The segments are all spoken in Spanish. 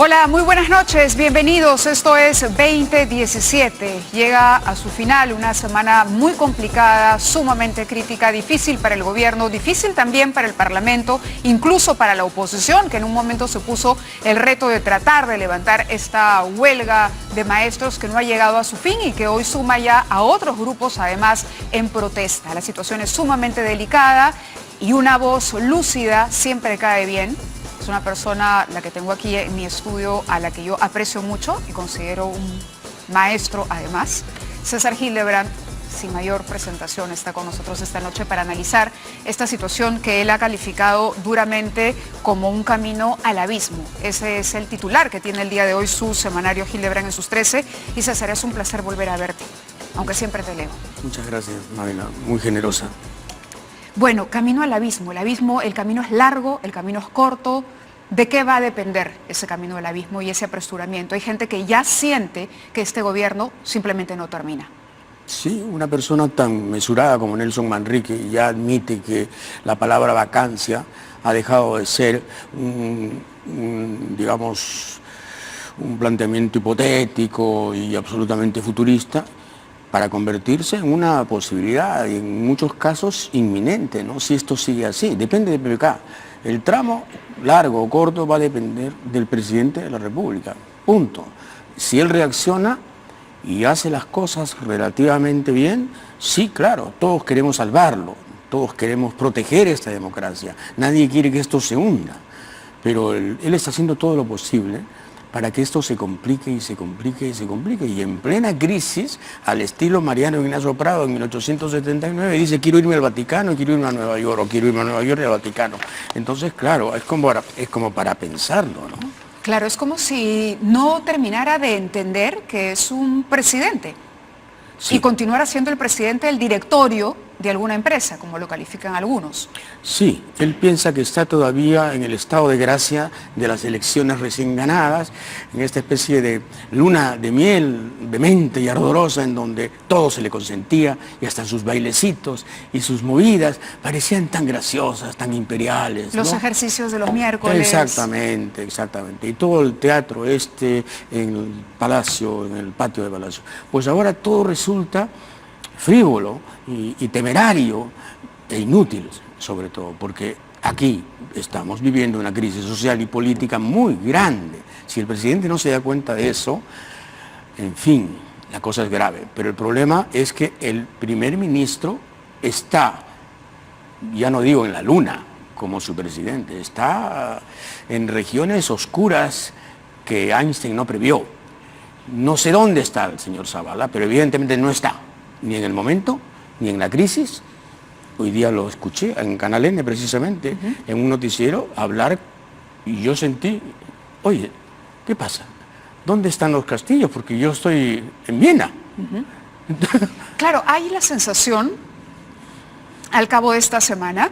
Hola, muy buenas noches, bienvenidos. Esto es 2017. Llega a su final una semana muy complicada, sumamente crítica, difícil para el gobierno, difícil también para el Parlamento, incluso para la oposición, que en un momento se puso el reto de tratar de levantar esta huelga de maestros que no ha llegado a su fin y que hoy suma ya a otros grupos, además, en protesta. La situación es sumamente delicada y una voz lúcida siempre cae bien. Es una persona, la que tengo aquí en mi estudio, a la que yo aprecio mucho y considero un maestro además. César Hildebrand, sin mayor presentación, está con nosotros esta noche para analizar esta situación que él ha calificado duramente como un camino al abismo. Ese es el titular que tiene el día de hoy su semanario Hildebrand en sus 13. Y César, es un placer volver a verte, aunque siempre te leo. Muchas gracias, Mabela, muy generosa. Bueno, camino al abismo. El camino es largo, el camino es corto. ¿De qué va a depender ese camino al abismo y ese apresuramiento? Hay gente que ya siente que este gobierno simplemente no termina. Sí, una persona tan mesurada como Nelson Manrique ya admite que la palabra vacancia ha dejado de ser digamos, un planteamiento hipotético y absolutamente futurista, para convertirse en una posibilidad, y en muchos casos inminente, ¿no? Si esto sigue así, depende del PPK. El tramo largo o corto va a depender del presidente de la República, punto. Si él reacciona y hace las cosas relativamente bien, sí, claro, todos queremos salvarlo, todos queremos proteger esta democracia, nadie quiere que esto se hunda, pero él está haciendo todo lo posible para que esto se complique y se complique y se complique. Y en plena crisis, al estilo Mariano Ignacio Prado en 1879, dice: quiero irme al Vaticano, quiero irme a Nueva York, o quiero irme a Nueva York y al Vaticano. Entonces, claro, es como para pensarlo, ¿no? Claro, es como si no terminara de entender que es un presidente. Sí. Y continuara siendo el presidente del directorio de alguna empresa, como lo califican algunos. Sí, él piensa que está todavía en el estado de gracia de las elecciones recién ganadas, en esta especie de luna de miel, demente y ardorosa, en donde todo se le consentía, y hasta sus bailecitos y sus movidas parecían tan graciosas, tan imperiales, los ¿no? Ejercicios de los miércoles. Exactamente, exactamente. Y todo el teatro en el palacio, en el patio de Palacio. Pues ahora todo resulta frívolo y temerario e inútil, sobre todo, porque aquí estamos viviendo una crisis social y política muy grande. Si el presidente no se da cuenta de eso, en fin, la cosa es grave. Pero el problema es que el primer ministro está, ya no digo en la luna como su presidente, está en regiones oscuras que Einstein no previó. No sé dónde está el señor Zavala, pero evidentemente no está, ni en el momento, ni en la crisis. Hoy día lo escuché en Canal N precisamente, en un noticiero, hablar, y yo sentí: oye, ¿qué pasa? ¿Dónde están los castillos? Porque yo estoy en Viena. Claro, hay la sensación, al cabo de esta semana,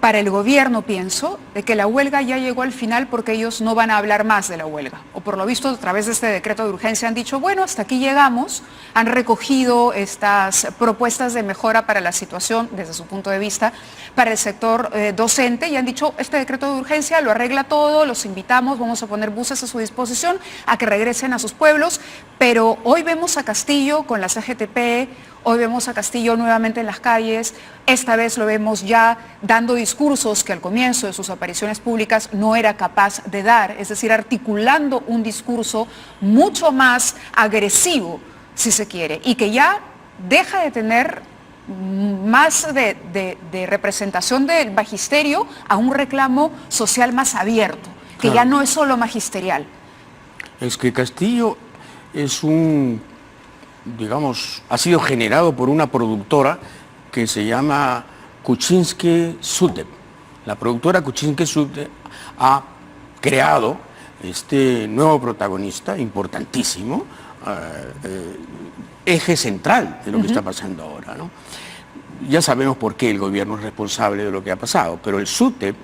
para el gobierno, pienso, de que la huelga ya llegó al final porque ellos no van a hablar más de la huelga. O por lo visto, a través de este decreto de urgencia han dicho: bueno, hasta aquí llegamos. Han recogido estas propuestas de mejora para la situación, desde su punto de vista, para el sector docente, y han dicho: este decreto de urgencia lo arregla todo, los invitamos, vamos a poner buses a su disposición, a que regresen a sus pueblos. Pero hoy vemos a Castillo con la CGTP, hoy vemos a Castillo nuevamente en las calles, esta vez lo vemos ya dando discursos que al comienzo de sus apariciones públicas no era capaz de dar, es decir, articulando un discurso mucho más agresivo, si se quiere, y que ya deja de tener más de representación del magisterio a un reclamo social más abierto, que claro, ya no es solo magisterial. Es que Castillo es digamos, ha sido generado por una productora que se llama Kuczynski-Sudev. La productora Kuczynski-Sudev ha creado este nuevo protagonista importantísimo, eje central de lo que está pasando ahora, ¿no? Ya sabemos por qué el gobierno es responsable de lo que ha pasado, pero el Sudev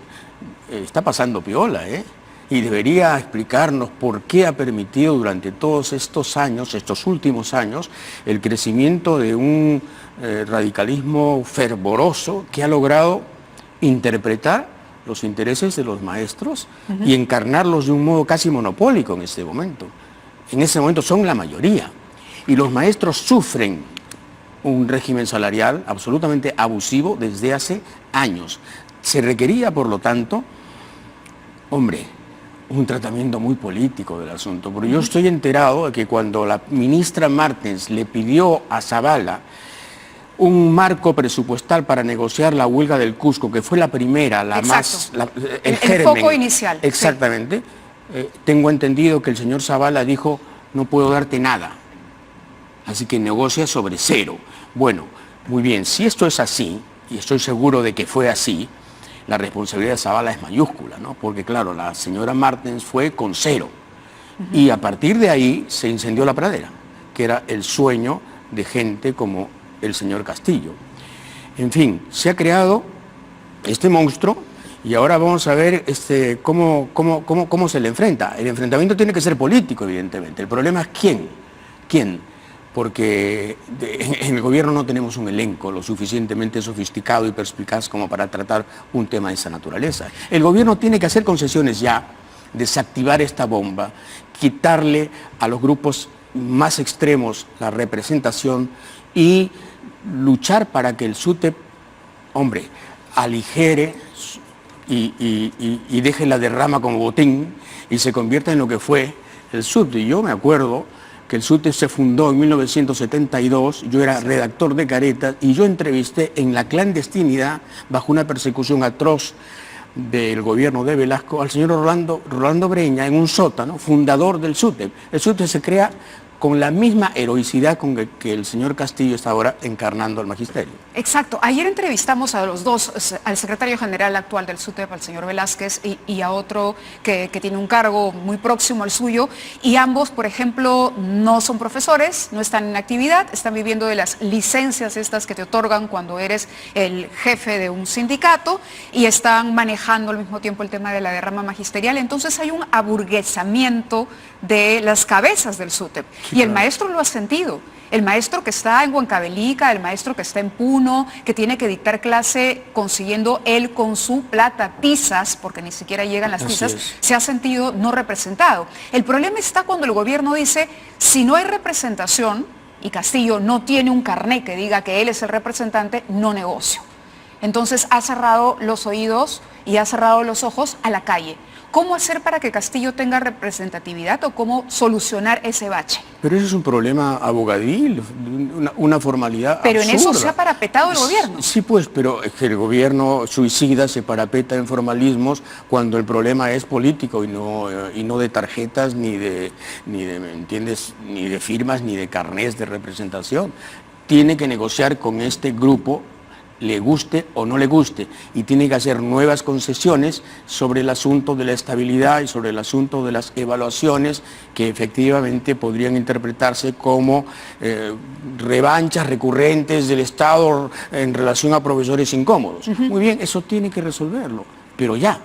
está pasando piola, ¿eh? Y debería explicarnos por qué ha permitido durante todos estos años, estos últimos años, el crecimiento de un radicalismo fervoroso que ha logrado interpretar los intereses de los maestros y encarnarlos de un modo casi monopólico en este momento. En ese momento son la mayoría. Y los maestros sufren un régimen salarial absolutamente abusivo desde hace años. Se requería, por lo tanto, hombre, un tratamiento muy político del asunto. Porque yo estoy enterado de que cuando la ministra Martens le pidió a Zabala un marco presupuestal para negociar la huelga del Cusco, que fue la primera, la más... el foco inicial. Exactamente. Sí. Tengo entendido que el señor Zabala dijo, no puedo darte nada, así que negocia sobre cero. Bueno, muy bien, si esto es así, y estoy seguro de que fue así, la responsabilidad de Zabala es mayúscula, ¿no? Porque claro, la señora Martens fue con cero. Y a partir de ahí se incendió la pradera, que era el sueño de gente como el señor Castillo. En fin, se ha creado este monstruo y ahora vamos a ver cómo se le enfrenta. El enfrentamiento tiene que ser político, evidentemente. El problema es quién. Porque en el gobierno no tenemos un elenco lo suficientemente sofisticado y perspicaz como para tratar un tema de esa naturaleza. El gobierno tiene que hacer concesiones ya, desactivar esta bomba, quitarle a los grupos más extremos la representación y luchar para que el SUTEP, hombre, aligere y deje la derrama como botín y se convierta en lo que fue el SUTEP. Y yo me acuerdo que el SUTEP se fundó en 1972, yo era redactor de Caretas y yo entrevisté en la clandestinidad, bajo una persecución atroz del gobierno de Velasco, al señor Rolando Breña en un sótano, fundador del SUTEP. El SUTEP se crea con la misma heroicidad con que el señor Castillo está ahora encarnando al magisterio. Exacto. Ayer entrevistamos a los dos, al secretario general actual del SUTEP, al señor Velázquez, y a otro que tiene un cargo muy próximo al suyo, y ambos, por ejemplo, no son profesores, no están en actividad, están viviendo de las licencias estas que te otorgan cuando eres el jefe de un sindicato, y están manejando al mismo tiempo el tema de la derrama magisterial. Entonces hay un aburguesamiento de las cabezas del SUTEP. Sí, y el maestro lo ha sentido. El maestro que está en Huancavelica, el maestro que está en Puno, que tiene que dictar clase consiguiendo él con su plata tizas, porque ni siquiera llegan las tizas, se ha sentido no representado. El problema está cuando el gobierno dice, si no hay representación y Castillo no tiene un carné que diga que él es el representante, no negocio. Entonces ha cerrado los oídos y ha cerrado los ojos a la calle. ¿Cómo hacer para que Castillo tenga representatividad o cómo solucionar ese bache? Pero eso es un problema abogadil, una formalidad Pero absurda. en eso se ha parapetado el gobierno. Sí, pues, pero es que el gobierno suicida se parapeta en formalismos cuando el problema es político y no de tarjetas, ni de, ¿me entiendes?, ni de firmas, ni de carnés de representación. Tiene que negociar con este grupo, le guste o no le guste, y tiene que hacer nuevas concesiones sobre el asunto de la estabilidad y sobre el asunto de las evaluaciones que efectivamente podrían interpretarse como revanchas recurrentes del Estado en relación a profesores incómodos. Muy bien, eso tiene que resolverlo, pero ya,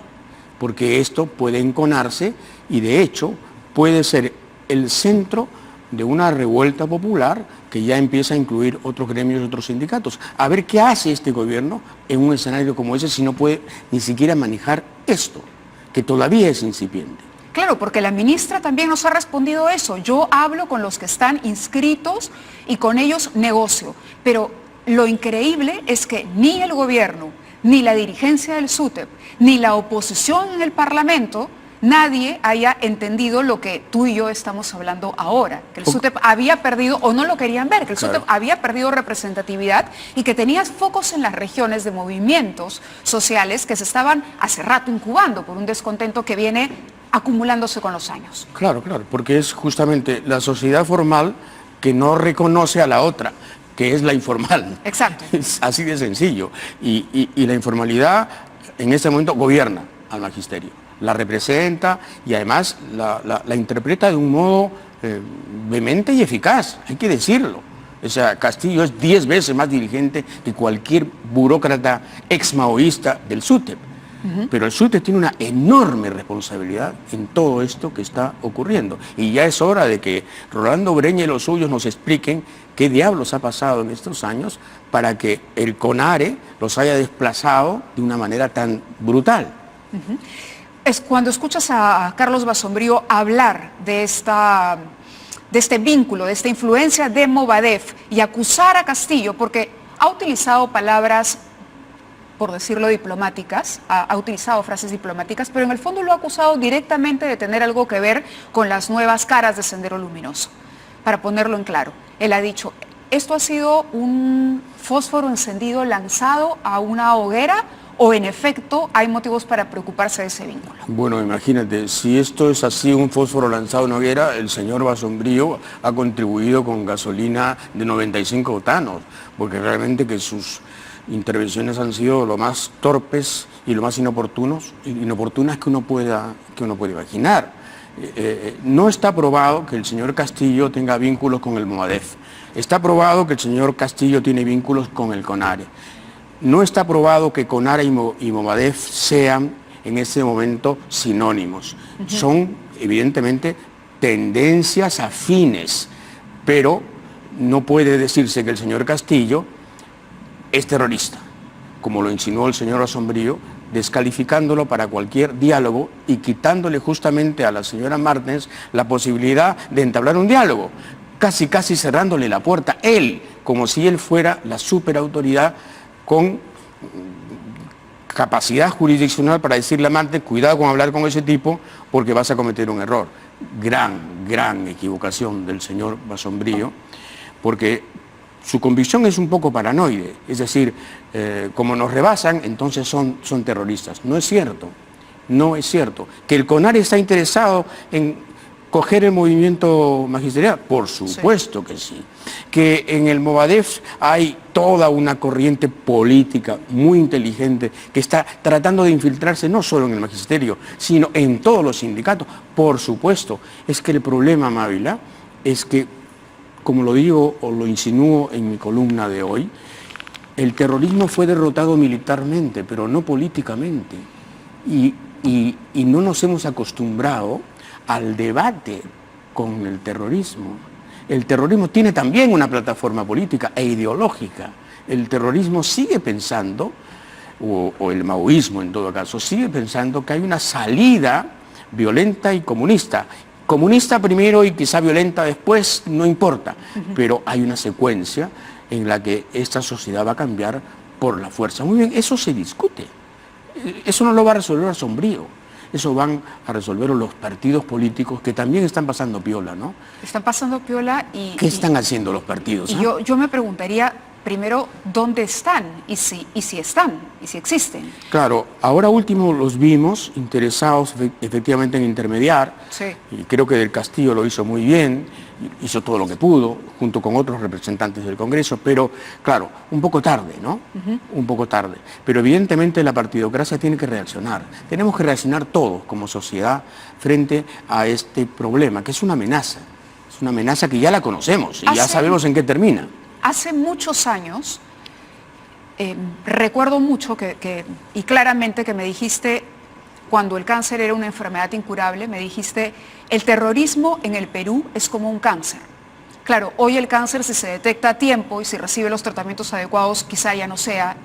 porque esto puede enconarse y de hecho puede ser el centro de una revuelta popular que ya empieza a incluir otros gremios y otros sindicatos. A ver qué hace este gobierno en un escenario como ese si no puede ni siquiera manejar esto, que todavía es incipiente. Claro, porque la ministra también nos ha respondido eso. Yo hablo con los que están inscritos y con ellos negocio. Pero lo increíble es que ni el gobierno, ni la dirigencia del SUTEP, ni la oposición en el Parlamento, nadie haya entendido lo que tú y yo estamos hablando ahora, que el SUTEP había perdido, o no lo querían ver, que el SUTEP había perdido representatividad y que tenías focos en las regiones de movimientos sociales que se estaban hace rato incubando por un descontento que viene acumulándose con los años. Claro, porque es justamente la sociedad formal que no reconoce a la otra, que es la informal. Exacto. Es así de sencillo. Y la informalidad en este momento gobierna al magisterio, la representa y además la interpreta de un modo vehemente y eficaz, hay que decirlo. O sea, Castillo es 10 veces más dirigente que cualquier burócrata ex-maoísta del SUTEP. Pero el SUTEP tiene una enorme responsabilidad en todo esto que está ocurriendo. Y ya es hora de que Rolando Breña y los suyos nos expliquen qué diablos ha pasado en estos años para que el CONARE los haya desplazado de una manera tan brutal. Es cuando escuchas a Carlos Basombrío hablar de este vínculo, de esta influencia de Movadef y acusar a Castillo, porque ha utilizado palabras, por decirlo diplomáticas, ha utilizado frases diplomáticas, pero en el fondo lo ha acusado directamente de tener algo que ver con las nuevas caras de Sendero Luminoso. Para ponerlo en claro, él ha dicho, ¿esto ha sido un fósforo encendido lanzado a una hoguera o en efecto hay motivos para preocuparse de ese vínculo? Bueno, imagínate, si esto es así, un fósforo lanzado en una hoguera, el señor Basombrío ha contribuido con gasolina de 95 octanos, porque realmente que sus intervenciones han sido lo más torpes y lo más inoportunas que uno pueda imaginar. No está probado que el señor Castillo tenga vínculos con el Movadef. Está probado que el señor Castillo tiene vínculos con el CONARE. No está probado que CONARE y Movadef sean en ese momento sinónimos. Son evidentemente tendencias afines, pero no puede decirse que el señor Castillo es terrorista, como lo insinuó el señor Basombrío, descalificándolo para cualquier diálogo y quitándole justamente a la señora Martens la posibilidad de entablar un diálogo, casi cerrándole la puerta, él, como si él fuera la superautoridad con capacidad jurisdiccional para decirle a Martens, cuidado con hablar con ese tipo porque vas a cometer un error. Gran equivocación del señor Basombrío, porque su convicción es un poco paranoide, es decir, como nos rebasan, entonces son terroristas. No es cierto, no es cierto. ¿Que el CONARE está interesado en coger el movimiento magisterial? Por supuesto que sí. ¿Que en el Movadef hay toda una corriente política muy inteligente que está tratando de infiltrarse no solo en el magisterio, sino en todos los sindicatos? Por supuesto. Es que el problema, Mávila, es que, como lo digo o lo insinúo en mi columna de hoy, el terrorismo fue derrotado militarmente, pero no políticamente. Y no nos hemos acostumbrado al debate con el terrorismo. El terrorismo tiene también una plataforma política e ideológica. El terrorismo sigue pensando, o el maoísmo en todo caso, sigue pensando que hay una salida violenta y comunista. Comunista primero y quizá violenta después, no importa, pero hay una secuencia en la que esta sociedad va a cambiar por la fuerza. Muy bien, eso se discute. Eso no lo va a resolver Basombrío. Eso van a resolver los partidos políticos que también están pasando piola, ¿no? Están pasando piola y... ¿Qué están haciendo los partidos? Yo me preguntaría, primero, ¿dónde están? Y si están, y si existen. Claro, ahora último los vimos interesados efectivamente en intermediar. Sí. Y creo que Del Castillo lo hizo muy bien, hizo todo lo que pudo, junto con otros representantes del Congreso, pero claro, un poco tarde, ¿no? Un poco tarde. Pero evidentemente la partidocracia tiene que reaccionar. Tenemos que reaccionar todos como sociedad frente a este problema, que es una amenaza. Es una amenaza que ya la conocemos y ya sabemos en qué termina. Hace muchos años, recuerdo mucho y claramente que me dijiste, cuando el cáncer era una enfermedad incurable, me dijiste, el terrorismo en el Perú es como un cáncer. Claro, hoy el cáncer, si se detecta a tiempo y si recibe los tratamientos adecuados, quizá ya no sea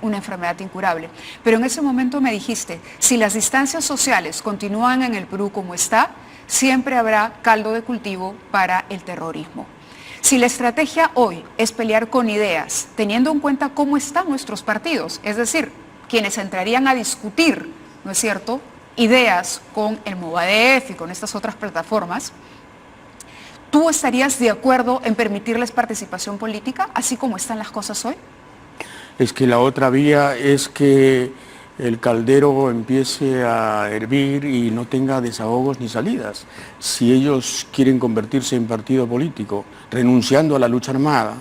una enfermedad incurable. Pero en ese momento me dijiste, si las distancias sociales continúan en el Perú como está, siempre habrá caldo de cultivo para el terrorismo. Si la estrategia hoy es pelear con ideas, teniendo en cuenta cómo están nuestros partidos, es decir, quienes entrarían a discutir, ¿no es cierto?, ideas con el Movadef y con estas otras plataformas, ¿tú estarías de acuerdo en permitirles participación política, así como están las cosas hoy? Es que la otra vía es que el caldero empiece a hervir y no tenga desahogos ni salidas. Si ellos quieren convertirse en partido político, renunciando a la lucha armada,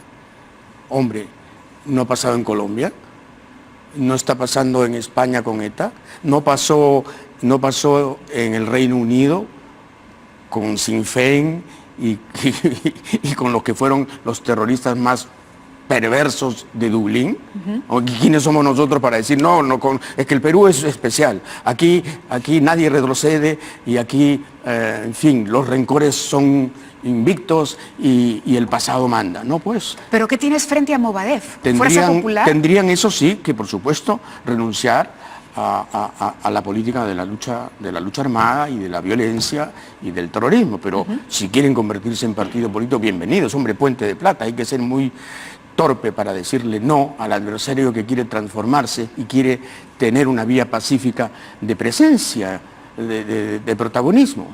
hombre, ¿no ha pasado en Colombia? ¿No está pasando en España con ETA? ¿No pasó en el Reino Unido con Sinn Féin y con los que fueron los terroristas más perversos de Dublín? ¿Quiénes somos nosotros para decir, es que el Perú es especial, aquí nadie retrocede y aquí, en fin, los rencores son invictos y el pasado manda? No, pues. ¿Pero qué tienes frente a Movadef? ¿Fuerza Popular? Tendrían, eso sí, que por supuesto, renunciar a la política de la lucha armada y de la violencia y del terrorismo. Pero si quieren convertirse en partido político, bienvenidos, hombre, puente de plata. Hay que ser muy torpe para decirle no al adversario que quiere transformarse y quiere tener una vía pacífica de presencia, de protagonismo.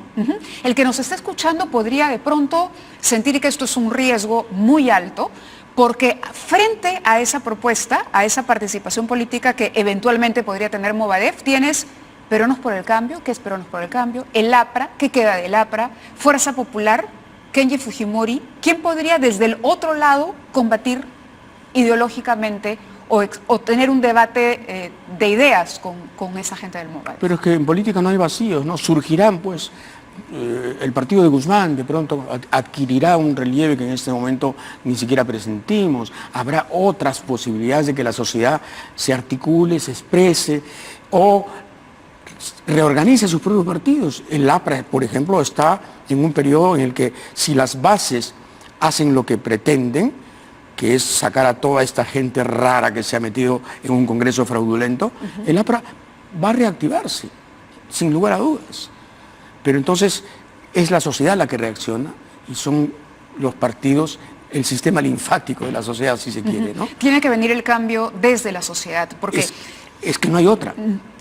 El que nos está escuchando podría de pronto sentir que esto es un riesgo muy alto, porque frente a esa propuesta, a esa participación política que eventualmente podría tener Movadef, tienes Peronos por el Cambio, ¿qué es Peronos por el Cambio? El APRA, ¿qué queda del APRA? Fuerza Popular, Kenji Fujimori. ¿Quién podría desde el otro lado combatir ideológicamente o tener un debate de ideas con esa gente del Movadef? Pero es que en política no hay vacíos, ¿no? Surgirán, pues, el partido de Guzmán de pronto adquirirá un relieve que en este momento ni siquiera presentimos. Habrá otras posibilidades de que la sociedad se articule, se exprese o reorganice sus propios partidos. El APRA, por ejemplo, está en un periodo en el que si las bases hacen lo que pretenden, que es sacar a toda esta gente rara que se ha metido en un congreso fraudulento, el APRA va a reactivarse, sin lugar a dudas. Pero entonces es la sociedad la que reacciona y son los partidos, el sistema linfático de la sociedad, si se quiere, ¿no? Tiene que venir el cambio desde la sociedad, porque... Es que no hay otra.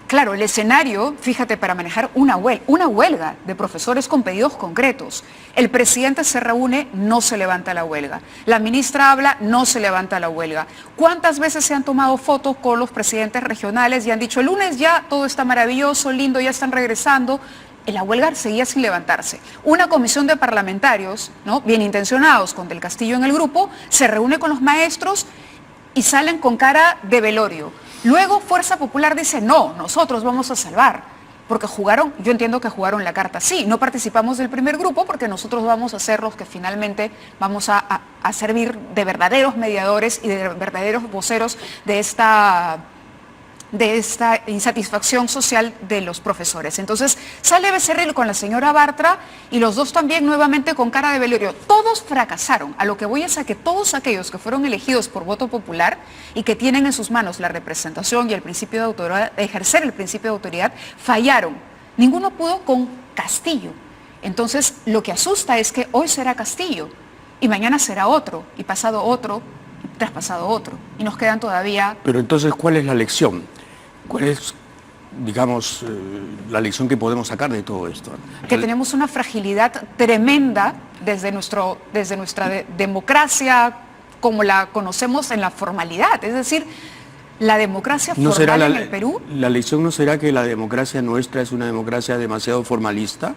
Claro, el escenario, fíjate, para manejar una huelga de profesores con pedidos concretos. El presidente se reúne, no se levanta la huelga. La ministra habla, no se levanta la huelga. ¿Cuántas veces se han tomado fotos con los presidentes regionales y han dicho, el lunes ya todo está maravilloso, lindo, ya están regresando? La huelga seguía sin levantarse. Una comisión de parlamentarios, ¿no?, bien intencionados, con Del Castillo en el grupo, se reúne con los maestros y salen con cara de velorio. Luego Fuerza Popular dice, no, nosotros vamos a salvar, porque jugaron, yo entiendo que jugaron la carta, sí, no participamos del primer grupo porque nosotros vamos a ser los que finalmente vamos a servir de verdaderos mediadores y de verdaderos voceros de esta insatisfacción social de los profesores. Entonces sale Becerril con la señora Bartra y los dos también nuevamente con cara de velorio. Todos fracasaron. A lo que voy es a que todos aquellos que fueron elegidos por voto popular y que tienen en sus manos la representación y el principio de autoridad, ejercer el principio de autoridad, fallaron. Ninguno pudo con Castillo. Entonces lo que asusta es que hoy será Castillo y mañana será otro y pasado otro y traspasado otro. Y nos quedan todavía... Pero entonces, ¿cuál es la lección? ¿Cuál es, digamos, la lección que podemos sacar de todo esto? Que tenemos una fragilidad tremenda desde nuestra democracia como la conocemos en la formalidad. Es decir, la democracia formal en el Perú... ¿La lección no será que la democracia nuestra es una democracia demasiado formalista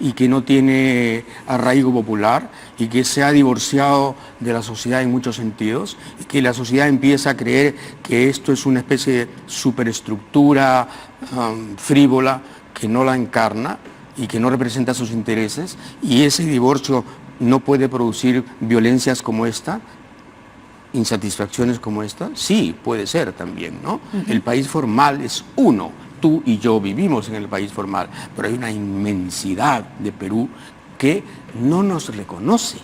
y que no tiene arraigo popular y que se ha divorciado de la sociedad en muchos sentidos y que la sociedad empieza a creer que esto es una especie de superestructura frívola que no la encarna y que no representa sus intereses, y ese divorcio no puede producir violencias como esta, insatisfacciones como esta? Sí, puede ser también, ¿no? El país formal es uno. Tú y yo vivimos en el país formal, pero hay una inmensidad de Perú que no nos reconoce,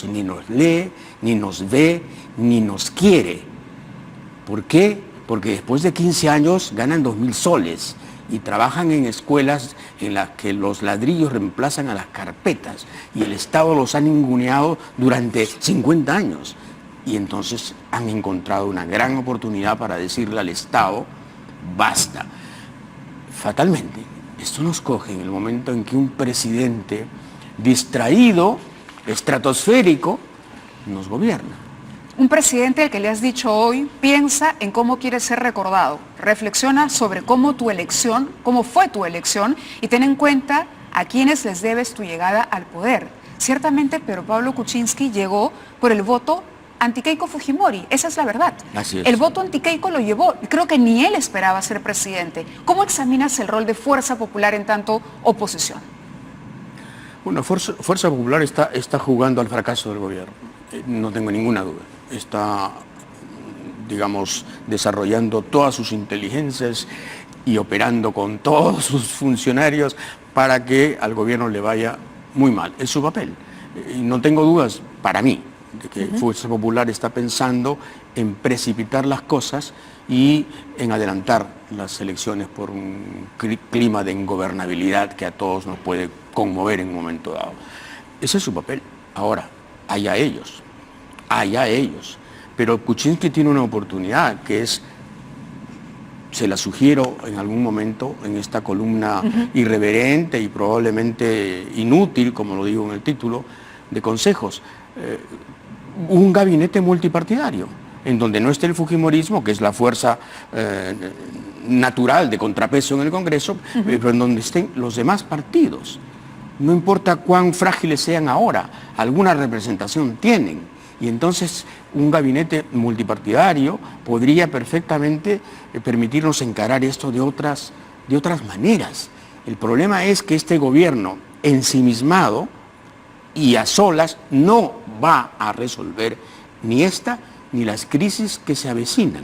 ni nos lee, ni nos ve, ni nos quiere. ¿Por qué? Porque después de 15 años ganan 2.000 soles y trabajan en escuelas en las que los ladrillos reemplazan a las carpetas y el Estado los ha ninguneado durante 50 años. Y entonces han encontrado una gran oportunidad para decirle al Estado, basta. Fatalmente, esto nos coge en el momento en que un presidente distraído, estratosférico, nos gobierna. Un presidente al que le has dicho hoy, piensa en cómo quiere ser recordado, reflexiona sobre cómo fue tu elección y ten en cuenta a quienes les debes tu llegada al poder. Ciertamente, Pedro Pablo Kuczynski llegó por el voto anti-Keiko Fujimori, esa es la verdad. Así es. El voto anti-Keiko lo llevó, creo que ni él esperaba ser presidente. ¿Cómo examinas el rol de Fuerza Popular en tanto oposición? Bueno, Fuerza Popular está jugando al fracaso del gobierno, no tengo ninguna duda. Está, digamos, desarrollando todas sus inteligencias y operando con todos sus funcionarios para que al gobierno le vaya muy mal. Es su papel. Y no tengo dudas, para mí, de que Fuerza Popular está pensando en precipitar las cosas y en adelantar las elecciones por un clima de ingobernabilidad que a todos nos puede conmover en un momento dado. Ese es su papel. Ahora, allá ellos. Pero Kuczynski tiene una oportunidad que es, se la sugiero en algún momento en esta columna irreverente y probablemente inútil, como lo digo en el título, de consejos, un gabinete multipartidario, en donde no esté el fujimorismo, que es la fuerza natural de contrapeso en el Congreso, pero en donde estén los demás partidos. No importa cuán frágiles sean ahora, alguna representación tienen. Y entonces un gabinete multipartidario podría perfectamente permitirnos encarar esto de otras maneras. El problema es que este gobierno ensimismado y a solas no va a resolver ni esta ni las crisis que se avecinan.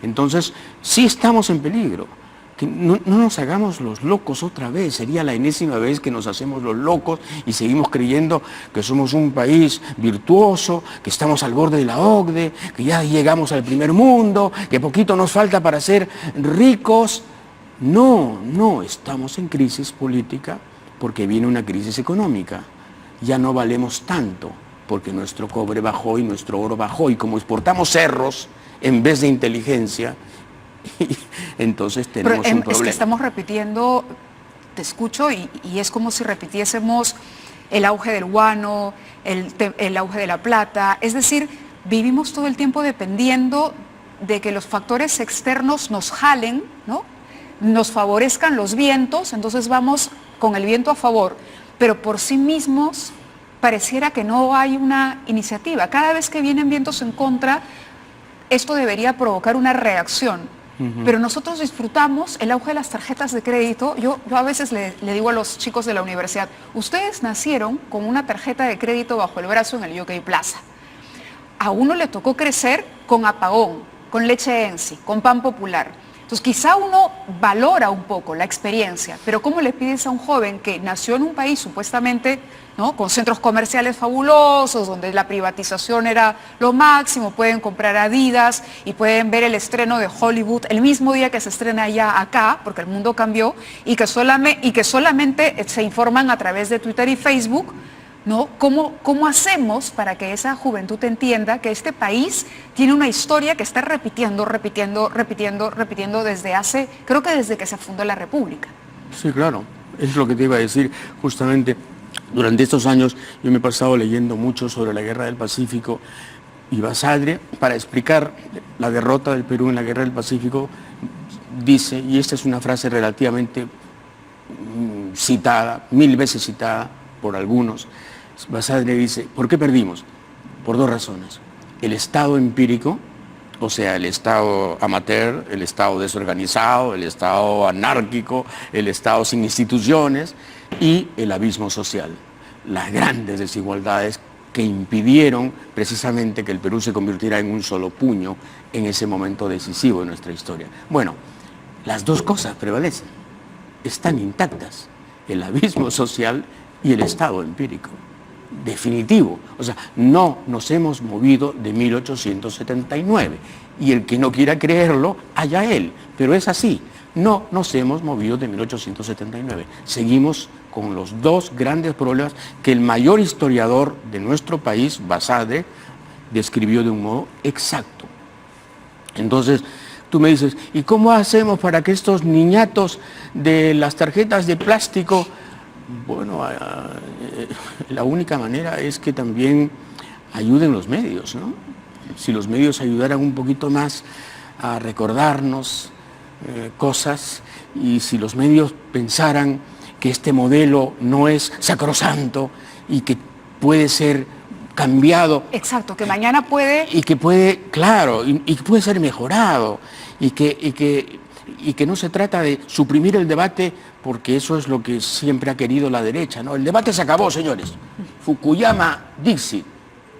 Entonces, sí estamos en peligro. Que no nos hagamos los locos otra vez, sería la enésima vez que nos hacemos los locos y seguimos creyendo que somos un país virtuoso, que estamos al borde de la OCDE, que ya llegamos al primer mundo, que poquito nos falta para ser ricos. No, estamos en crisis política porque viene una crisis económica. Ya no valemos tanto porque nuestro cobre bajó y nuestro oro bajó, y como exportamos cerros en vez de inteligencia, entonces tenemos un problema. Es que estamos repitiendo, te escucho, y es como si repitiésemos el auge del guano, el auge de la plata. Es decir, vivimos todo el tiempo dependiendo de que los factores externos nos jalen, ¿no? Nos favorezcan los vientos, entonces vamos con el viento a favor, pero por sí mismos pareciera que no hay una iniciativa. Cada vez que vienen vientos en contra, esto debería provocar una reacción. Pero nosotros disfrutamos el auge de las tarjetas de crédito. Yo a veces le digo a los chicos de la universidad, ustedes nacieron con una tarjeta de crédito bajo el brazo en el Jockey Plaza. A uno le tocó crecer con apagón, con leche Ensi, con pan popular. Entonces quizá uno valora un poco la experiencia, pero ¿cómo le pides a un joven que nació en un país supuestamente, ¿no?, con centros comerciales fabulosos, donde la privatización era lo máximo, pueden comprar Adidas y pueden ver el estreno de Hollywood el mismo día que se estrena allá acá, porque el mundo cambió, y que solamente se informan a través de Twitter y Facebook, ¿no? ¿Cómo hacemos para que esa juventud entienda que este país tiene una historia que está repitiendo desde que se fundó la República? Sí, claro, es lo que te iba a decir. Justamente durante estos años yo me he pasado leyendo mucho sobre la Guerra del Pacífico, y Basadre, para explicar la derrota del Perú en la Guerra del Pacífico, dice, y esta es una frase relativamente citada, 1000 veces citada por algunos, Basadre dice, ¿por qué perdimos? Por dos razones. El Estado empírico, o sea, el Estado amateur, el Estado desorganizado, el Estado anárquico, el Estado sin instituciones, y el abismo social, las grandes desigualdades que impidieron precisamente que el Perú se convirtiera en un solo puño en ese momento decisivo de nuestra historia. Bueno, las dos cosas prevalecen, están intactas, el abismo social y el Estado empírico. Definitivo, o sea, no nos hemos movido de 1879, y el que no quiera creerlo, allá él, pero es así, no nos hemos movido de 1879, seguimos con los dos grandes problemas que el mayor historiador de nuestro país, Basadre, describió de un modo exacto. Entonces, tú me dices, ¿y cómo hacemos para que estos niñatos de las tarjetas de plástico? Bueno, la única manera es que también ayuden los medios, ¿no? Si los medios ayudaran un poquito más a recordarnos cosas, y si los medios pensaran que este modelo no es sacrosanto y que puede ser cambiado. Exacto, que mañana puede... Y que puede, claro, y que puede ser mejorado, y que no se trata de suprimir el debate, porque eso es lo que siempre ha querido la derecha, ¿no? El debate se acabó, señores. Fukuyama Dixit,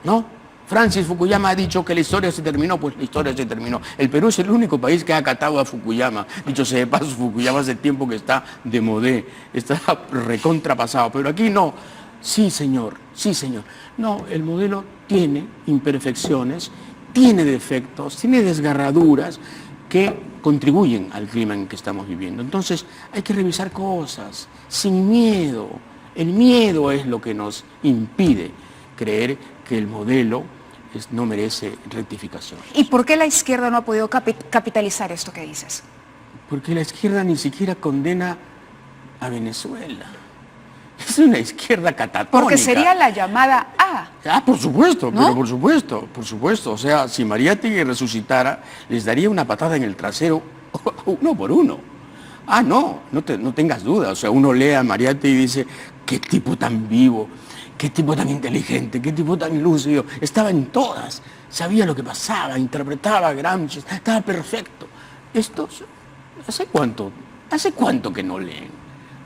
¿no? Francis Fukuyama ha dicho que la historia se terminó, pues la historia se terminó. El Perú es el único país que ha acatado a Fukuyama. Dicho sea de paso, Fukuyama hace tiempo que está de modé, está recontrapasado, pero aquí no. sí señor, sí señor. No, el modelo tiene imperfecciones, tiene defectos, tiene desgarraduras que contribuyen al clima en que estamos viviendo. Entonces hay que revisar cosas sin miedo. El miedo es lo que nos impide creer que el modelo no merece rectificación. ¿Y por qué la izquierda no ha podido capitalizar esto que dices? Porque la izquierda ni siquiera condena a Venezuela. Es una izquierda catatónica. Porque sería la llamada A. Ah, por supuesto, ¿no? pero por supuesto. O sea, si Mariátegui resucitara, les daría una patada en el trasero uno por uno. Ah, no tengas duda. O sea, uno lee a Mariátegui y dice, qué tipo tan vivo, qué tipo tan inteligente, qué tipo tan lúcido. Estaba en todas, sabía lo que pasaba, interpretaba a Gramsci, estaba perfecto. Estos, ¿hace cuánto que no leen?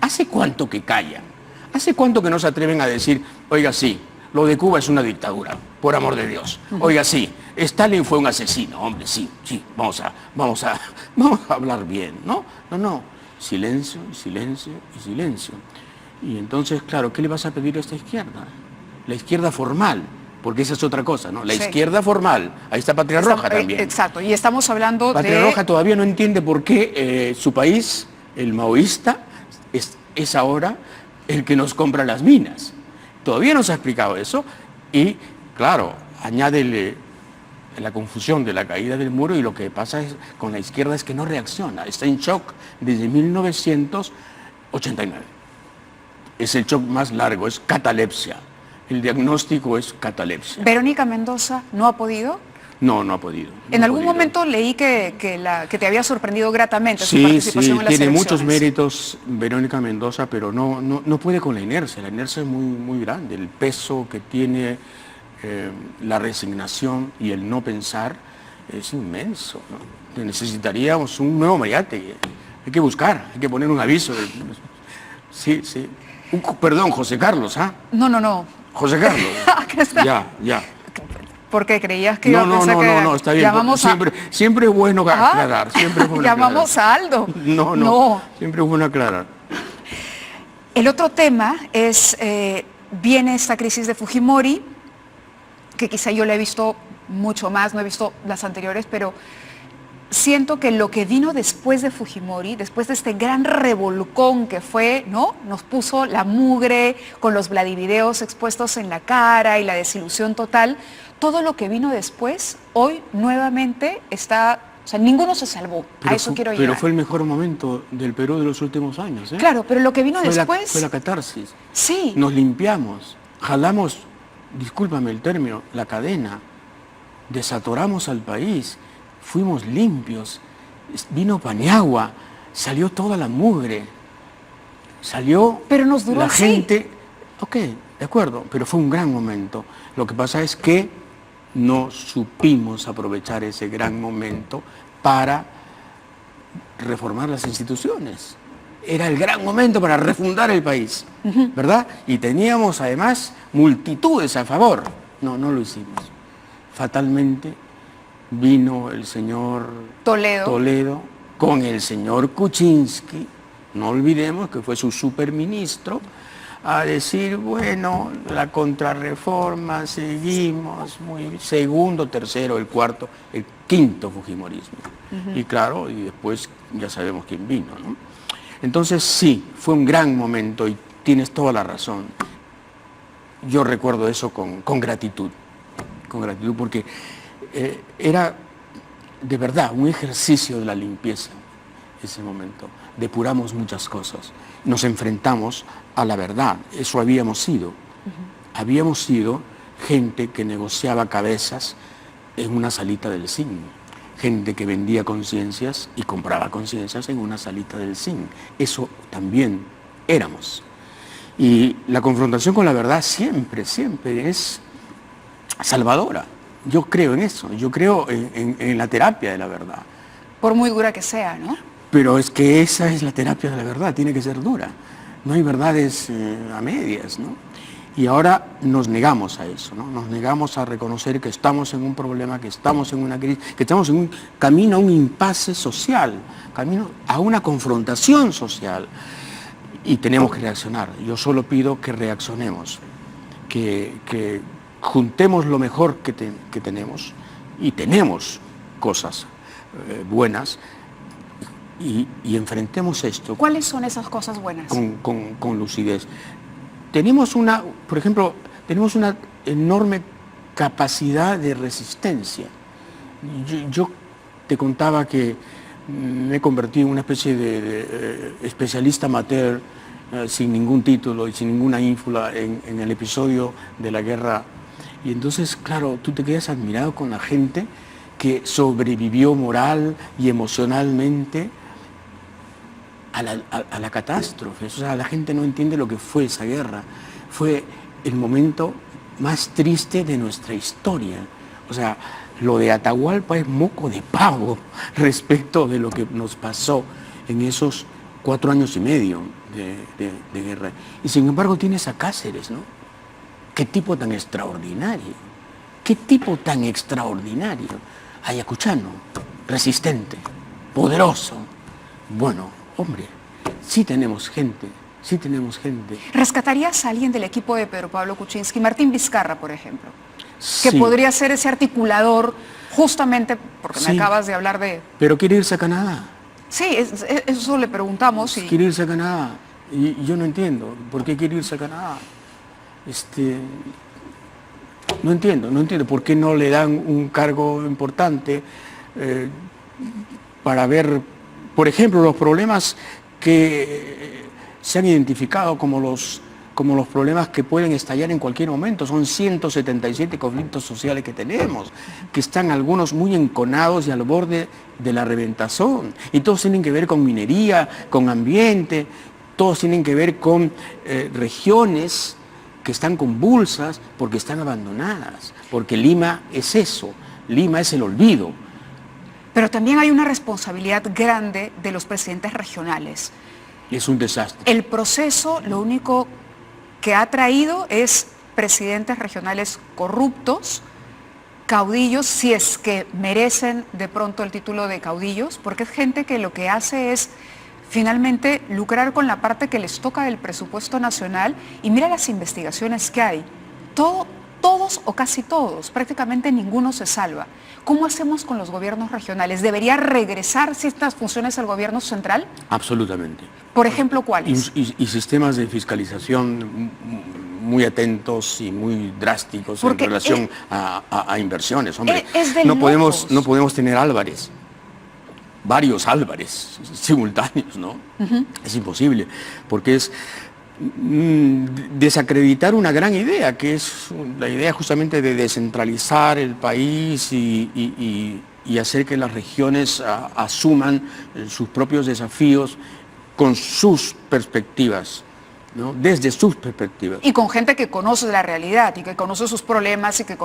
¿Hace cuánto que callan? ¿Hace cuánto que no se atreven a decir, oiga, sí, lo de Cuba es una dictadura, por amor de Dios? Oiga, sí, Stalin fue un asesino, hombre, sí, vamos a hablar bien, ¿no? No, silencio, silencio y silencio. Y entonces, claro, ¿qué le vas a pedir a esta izquierda? La izquierda formal, porque esa es otra cosa, ¿no? La izquierda formal, ahí está Patria Roja también. Exacto, y estamos hablando Patria Roja todavía no entiende por qué su país, el maoísta, es ahora el que nos compra las minas. Todavía no se ha explicado eso y, claro, añádele la confusión de la caída del muro y lo que pasa con la izquierda es que no reacciona, está en shock desde 1989. Es el shock más largo, es catalepsia. El diagnóstico es catalepsia. ¿Verónica Mendoza no ha podido? No ha podido. En algún momento leí que te había sorprendido gratamente su participación en las elecciones. Tiene muchos méritos Verónica Mendoza, pero no puede con la inercia. La inercia es muy grande. El peso que tiene la resignación y el no pensar es inmenso, ¿no? Necesitaríamos un nuevo Mariátegui. Hay que buscar, hay que poner un aviso. Sí. Perdón, José Carlos, ¿ah? No. José Carlos. Acá está. Ya. Porque creías que iba a pensar que no, está bien. Siempre es bueno aclarar. Siempre es bueno llamamos aclarar. a Aldo. No. Siempre es bueno aclarar. El otro tema es, viene esta crisis de Fujimori, que quizá yo la he visto mucho más, no he visto las anteriores, pero siento que lo que vino después de Fujimori, después de este gran revolcón que fue, ¿no? Nos puso la mugre con los Vladivideos expuestos en la cara y la desilusión total. Todo lo que vino después, hoy nuevamente está, o sea, ninguno se salvó. A eso quiero llegar. Pero fue el mejor momento del Perú de los últimos años, ¿eh? Claro, pero lo que vino después... Fue la catarsis. Sí. Nos limpiamos, jalamos, discúlpame el término, la cadena, desatoramos al país, fuimos limpios, vino Paniagua, salió toda la mugre, salió... Pero nos duró la así. gente. Ok, de acuerdo, pero fue un gran momento. Lo que pasa es que no supimos aprovechar ese gran momento para reformar las instituciones. Era el gran momento para refundar el país, ¿verdad? Y teníamos además multitudes a favor. No lo hicimos. Fatalmente vino el señor Toledo con el señor Kuczynski, no olvidemos que fue su superministro, a decir, bueno, la contrarreforma, seguimos, segundo, tercero, el cuarto, el quinto fujimorismo. Y claro, y después ya sabemos quién vino, ¿no? Entonces sí, fue un gran momento y tienes toda la razón. Yo recuerdo eso con gratitud porque era de verdad un ejercicio de la limpieza ese momento. Depuramos muchas cosas, nos enfrentamos a la verdad, eso habíamos sido. Habíamos sido gente que negociaba cabezas en una salita del CIN, gente que vendía conciencias y compraba conciencias en una salita del CIN. Eso también éramos. Y la confrontación con la verdad siempre es salvadora. Yo creo en eso, yo creo en la terapia de la verdad. Por muy dura que sea, ¿no? Pero es que esa es la terapia de la verdad, tiene que ser dura. No hay verdades a medias, ¿no? Y ahora nos negamos a eso, ¿no? Nos negamos a reconocer que estamos en un problema, que estamos en una crisis, que estamos en un camino a un impasse social, camino a una confrontación social. y tenemos que reaccionar. Yo solo pido que reaccionemos, que juntemos lo mejor que tenemos, y tenemos cosas buenas, y enfrentemos esto. ¿Cuáles son esas cosas buenas? Con lucidez. Por ejemplo, tenemos una enorme capacidad de resistencia. Yo te contaba que me he convertido en una especie de especialista amateur, sin ningún título y sin ninguna ínfula en el episodio de la guerra. Y entonces, claro, tú te quedas admirado con la gente que sobrevivió moral y emocionalmente a la catástrofe. O sea, la gente no entiende lo que fue esa guerra. Fue el momento más triste de nuestra historia. O sea, lo de Atahualpa es moco de pavo respecto de lo que nos pasó en esos 4 años y medio de guerra. Y sin embargo tienes a Cáceres, ¿no? Qué tipo tan extraordinario. Qué tipo tan extraordinario. Ayacuchano, resistente, poderoso. Bueno, hombre, sí tenemos gente. Sí tenemos gente. ¿Rescatarías a alguien del equipo de Pedro Pablo Kuczynski, Martín Vizcarra, por ejemplo? Sí. Que podría ser ese articulador, justamente porque Sí. me acabas de hablar de... Pero quiere irse a Canadá. Sí, eso le preguntamos. Y... Quiere irse a Canadá. Y yo no entiendo por qué quiere irse a Canadá. No entiendo por qué no le dan un cargo importante para ver, por ejemplo, los problemas que se han identificado como los problemas que pueden estallar en cualquier momento. Son 177 conflictos sociales que tenemos, que están algunos muy enconados y al borde de la reventazón. Y todos tienen que ver con minería, con ambiente, todos tienen que ver con regiones que están convulsas porque están abandonadas, porque Lima es eso, Lima es el olvido. Pero también hay una responsabilidad grande de los presidentes regionales. Es un desastre. El proceso lo único que ha traído es presidentes regionales corruptos, caudillos, si es que merecen de pronto el título de caudillos, porque es gente que lo que hace es finalmente lucrar con la parte que les toca del presupuesto nacional. Y mira las investigaciones que hay. Todos o casi todos, prácticamente ninguno se salva. ¿Cómo hacemos con los gobiernos regionales? ¿Debería regresar ciertas funciones al gobierno central? Absolutamente. Por ejemplo, ¿cuáles? Y sistemas de fiscalización muy atentos y muy drásticos en relación a inversiones. Hombre, no podemos tener Álvarez, varios Álvarez simultáneos, ¿no? Es imposible, porque es desacreditar una gran idea, que es la idea justamente de descentralizar el país y hacer que las regiones asuman sus propios desafíos con sus perspectivas, ¿no? Desde sus perspectivas. Y con gente que conoce la realidad y que conoce sus problemas y que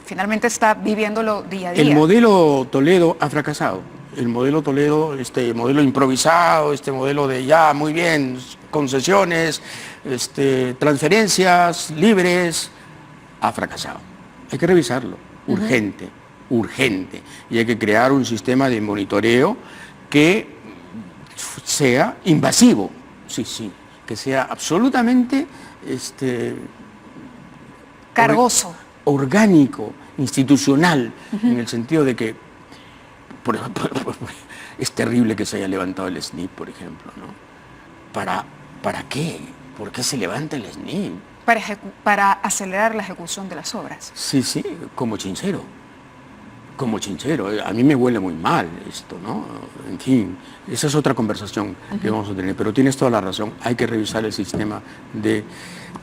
finalmente está viviéndolo día a día. El modelo Toledo ha fracasado. El modelo Toledo, este modelo improvisado, este modelo de ya, muy bien, concesiones, transferencias libres, ha fracasado. Hay que revisarlo, urgente. Y hay que crear un sistema de monitoreo que sea invasivo, que sea absolutamente cargoso, orgánico, institucional, en el sentido de que, por ejemplo, es terrible que se haya levantado el SNIP, por ejemplo, ¿no? ¿Para qué? ¿Por qué se levanta el SNIP? Para acelerar la ejecución de las obras. Sí, como Chinchero. A mí me huele muy mal esto, ¿no? En fin, esa es otra conversación que vamos a tener, pero tienes toda la razón, hay que revisar el sistema de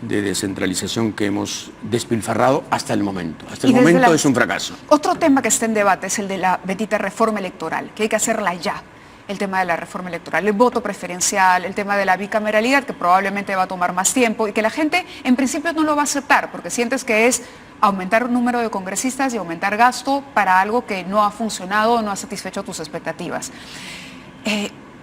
descentralización que hemos despilfarrado hasta el momento. Hasta el momento es un fracaso. Otro tema que está en debate es el de la bendita reforma electoral, que hay que hacerla ya. El tema de la reforma electoral, el voto preferencial, el tema de la bicameralidad, que probablemente va a tomar más tiempo y que la gente en principio no lo va a aceptar, porque sientes que es aumentar el número de congresistas y aumentar gasto para algo que no ha funcionado o no ha satisfecho tus expectativas.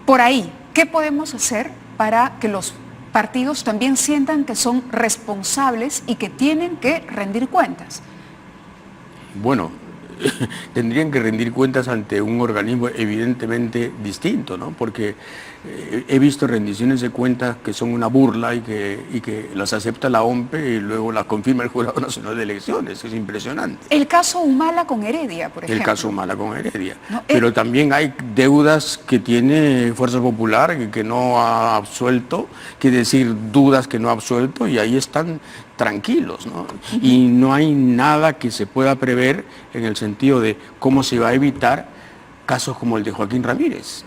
Por ahí, ¿qué podemos hacer para que los partidos también sientan que son responsables y que tienen que rendir cuentas? Bueno, tendrían que rendir cuentas ante un organismo evidentemente distinto, ¿no? Porque he visto rendiciones de cuentas que son una burla y que las acepta la OMPE y luego las confirma el Jurado Nacional de Elecciones. Es impresionante. El caso Humala con Heredia, por ejemplo. El caso Humala con Heredia. No, pero también hay deudas que tiene Fuerza Popular que no ha absuelto, quiere decir dudas que no ha absuelto, y ahí están tranquilos, ¿no? Y no hay nada que se pueda prever en el sentido de cómo se va a evitar casos como el de Joaquín Ramírez,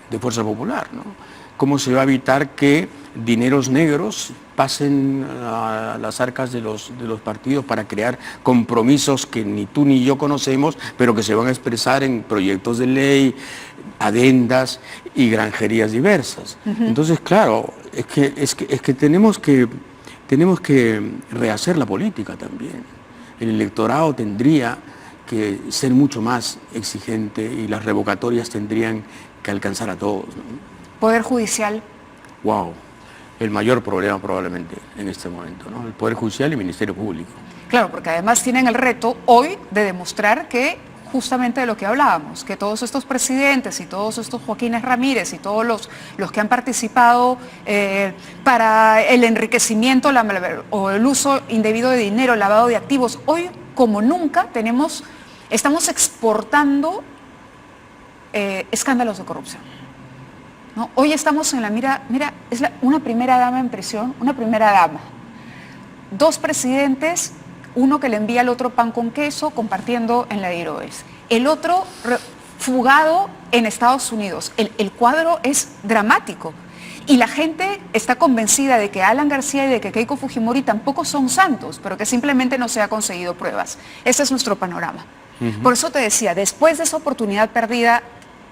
de Fuerza Popular, ¿no? Cómo se va a evitar que dineros negros pasen a las arcas de los partidos para crear compromisos que ni tú ni yo conocemos, pero que se van a expresar en proyectos de ley, adendas y granjerías diversas. Entonces, claro, es que tenemos que rehacer la política también. El electorado tendría que ser mucho más exigente y las revocatorias tendrían que alcanzar a todos, ¿no? Poder Judicial. Wow, el mayor problema probablemente en este momento, ¿no? El Poder Judicial y el Ministerio Público. Claro, porque además tienen el reto hoy de demostrar que justamente de lo que hablábamos, que todos estos presidentes y todos estos Joaquines Ramírez y todos los que han participado para el enriquecimiento o el uso indebido de dinero, lavado de activos, hoy como nunca estamos exportando escándalos de corrupción, ¿no? Hoy estamos en la mira, una primera dama en prisión, una primera dama, 2 presidentes, uno que le envía al otro pan con queso compartiendo en la Diroes, el otro fugado en Estados Unidos. El cuadro es dramático y la gente está convencida de que Alan García y de que Keiko Fujimori tampoco son santos, pero que simplemente no se ha conseguido pruebas. Ese es nuestro panorama. Por eso te decía, después de esa oportunidad perdida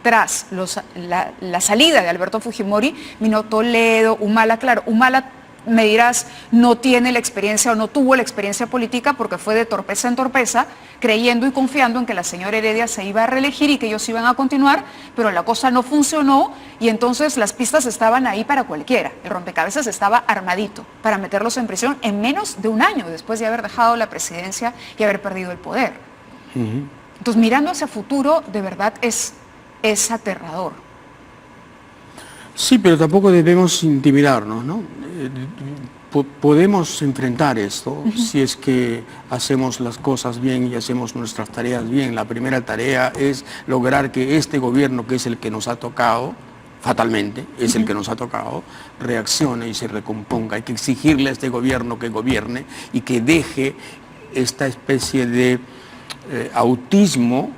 tras la salida de Alberto Fujimori, vino Toledo, Humala. Claro, Humala, me dirás, no tiene la experiencia o no tuvo la experiencia política porque fue de torpeza en torpeza, creyendo y confiando en que la señora Heredia se iba a reelegir y que ellos iban a continuar, pero la cosa no funcionó y entonces las pistas estaban ahí para cualquiera. El rompecabezas estaba armadito para meterlos en prisión en menos de un año después de haber dejado la presidencia y haber perdido el poder. Entonces, mirando hacia futuro, de verdad es aterrador. Sí, pero tampoco debemos intimidarnos, ¿no? Podemos enfrentar esto si es que hacemos las cosas bien y hacemos nuestras tareas bien. La primera tarea es lograr que este gobierno, que es el que nos ha tocado, fatalmente, es el que nos ha tocado, reaccione y se recomponga. Hay que exigirle a este gobierno que gobierne y que deje esta especie de autismo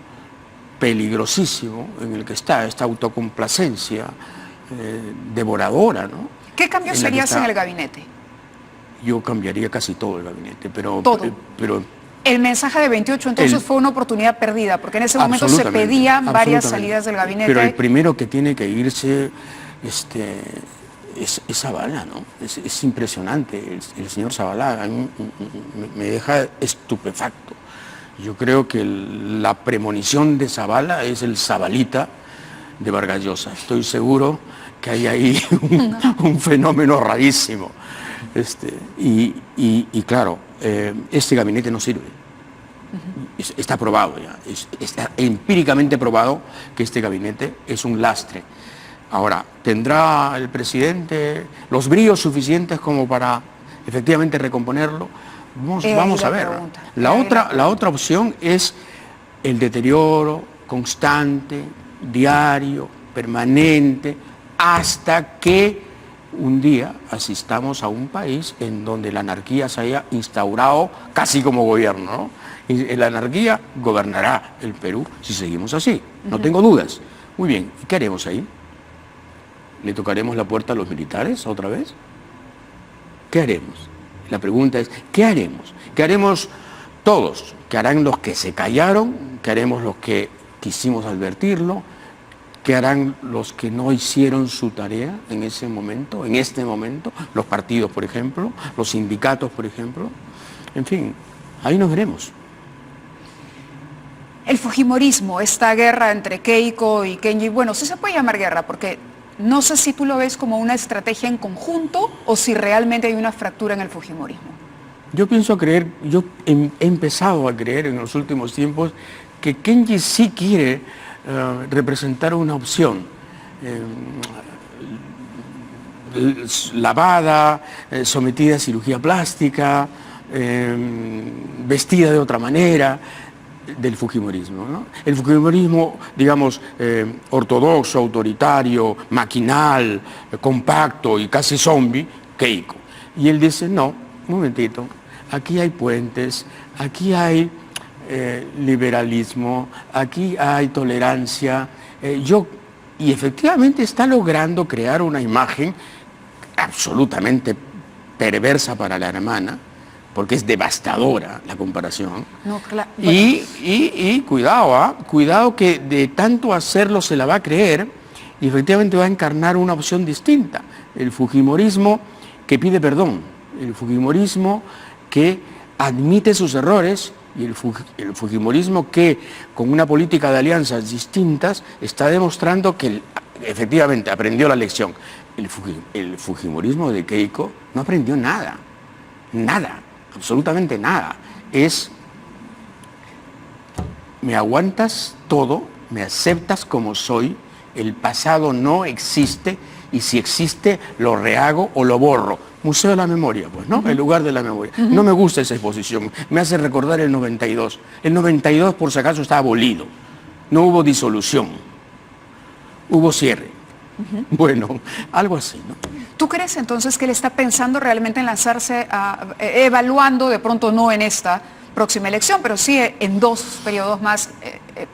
peligrosísimo en el que está, esta autocomplacencia devoradora, ¿no? ¿Qué cambios serías en el gabinete? Yo cambiaría casi todo el gabinete, pero... Todo. El mensaje de 28 entonces fue una oportunidad perdida, porque en ese momento se pedían varias salidas del gabinete. Pero el primero que tiene que irse es Zabala, ¿no? Es impresionante, el señor Zabala a mí me deja estupefacto. Yo creo que la premonición de Zabala es el Zabalita de Vargas Llosa. Estoy seguro que hay ahí un fenómeno rarísimo. Y claro, este gabinete no sirve. Está probado ya, está empíricamente probado que este gabinete es un lastre. Ahora, ¿tendrá el presidente los bríos suficientes como para efectivamente recomponerlo? Vamos a ver. La otra opción es el deterioro constante, diario, permanente, hasta que un día asistamos a un país en donde la anarquía se haya instaurado casi como gobierno, ¿no? Y la anarquía gobernará el Perú si seguimos así, no tengo dudas. Muy bien, ¿y qué haremos ahí? ¿Le tocaremos la puerta a los militares otra vez? ¿Qué haremos? La pregunta es, ¿qué haremos? ¿Qué haremos todos? ¿Qué harán los que se callaron? ¿Qué haremos los que quisimos advertirlo? ¿Qué harán los que no hicieron su tarea en ese momento, en este momento? Los partidos, por ejemplo, los sindicatos, por ejemplo. En fin, ahí nos veremos. El fujimorismo, esta guerra entre Keiko y Kenji, bueno, sí se puede llamar guerra, porque no sé si tú lo ves como una estrategia en conjunto o si realmente hay una fractura en el fujimorismo. Yo pienso creer, yo he empezado a creer en los últimos tiempos que Kenji sí quiere representar una opción. Lavada, sometida a cirugía plástica, vestida de otra manera, del fujimorismo, ¿no? El fujimorismo, digamos, ortodoxo, autoritario, maquinal, compacto y casi zombie, Keiko. Y él dice, no, un momentito, aquí hay puentes, aquí hay liberalismo, aquí hay tolerancia, y efectivamente está logrando crear una imagen absolutamente perversa para la hermana, porque es devastadora la comparación. No, bueno. Y cuidado, cuidado que de tanto hacerlo se la va a creer y efectivamente va a encarnar una opción distinta. El fujimorismo que pide perdón, el fujimorismo que admite sus errores y el fujimorismo que con una política de alianzas distintas está demostrando que efectivamente aprendió la lección. El fujimorismo de Keiko no aprendió nada, absolutamente nada. Me aguantas todo, me aceptas como soy, el pasado no existe y si existe lo rehago o lo borro. Museo de la Memoria, pues, ¿no? El lugar de la memoria. No me gusta esa exposición, me hace recordar el 92. El 92, por si acaso, está abolido. No hubo disolución, hubo cierre. Bueno, algo así, ¿no? ¿Tú crees entonces que él está pensando realmente en lanzarse, evaluando, de pronto no en esta próxima elección, pero sí en 2 periodos más,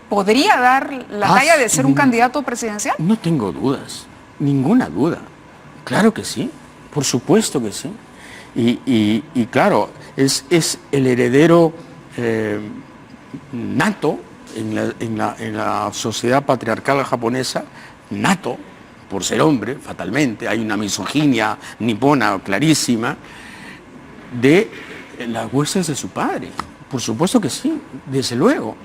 podría dar la talla de ser un candidato presidencial? No tengo dudas, ninguna duda. Claro que sí, por supuesto que sí. Y claro, es el heredero nato en la sociedad patriarcal japonesa, nato, por ser hombre, fatalmente, hay una misoginia nipona clarísima, de las huestes de su padre. Por supuesto que sí, desde luego.